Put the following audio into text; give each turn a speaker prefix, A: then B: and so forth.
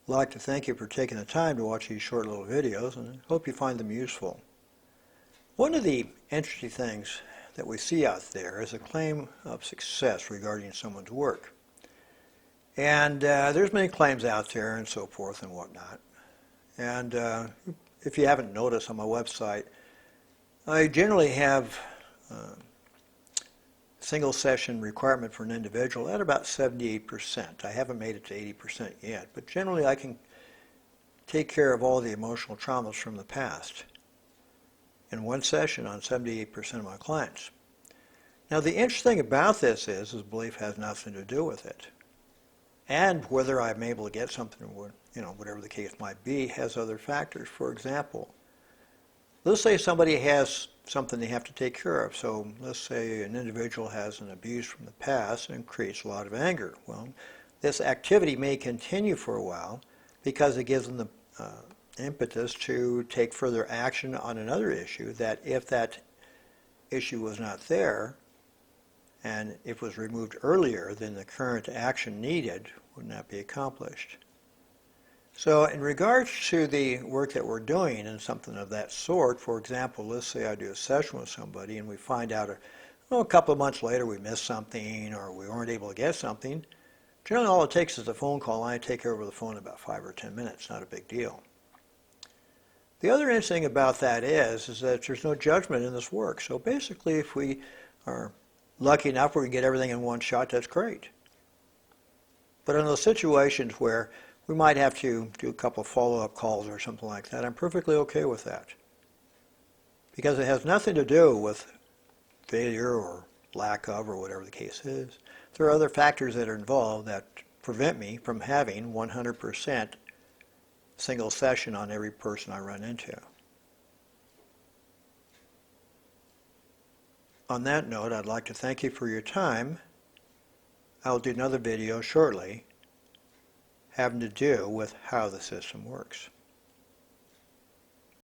A: like to thank you for taking the time to watch these short little videos, and hope you find them useful. One of the interesting things that we see out there is a claim of success regarding someone's work. And there's many claims out there and so forth and whatnot. And if you haven't noticed on my website, I generally have single session requirement for an individual at about 78%. I haven't made it to 80% yet, but generally I can take care of all the emotional traumas from the past in one session on 78% of my clients. Now the interesting thing about this is belief has nothing to do with it. And whether I'm able to get something, whatever the case might be, has other factors. For example, let's say somebody has something they have to take care of. So let's say an individual has an abuse from the past and creates a lot of anger. Well, this activity may continue for a while because it gives them the impetus to take further action on another issue that if that issue was not there and if it was removed earlier, then the current action needed would not be accomplished. So in regards to the work that we're doing and something of that sort, for example, let's say I do a session with somebody and we find out a couple of months later we missed something or we weren't able to get something. Generally all it takes is a phone call, and I take care over the phone in about 5 or 10 minutes, not a big deal. The other interesting thing about that is that there's no judgment in this work. So basically if we are lucky enough where we can get everything in one shot, that's great. But in those situations where we might have to do a couple of follow-up calls or something like that, I'm perfectly okay with that. Because it has nothing to do with failure or lack of or whatever the case is. There are other factors that are involved that prevent me from having 100% single session on every person I run into. On that note, I'd like to thank you for your time. I'll do another video shortly having to do with how the system works.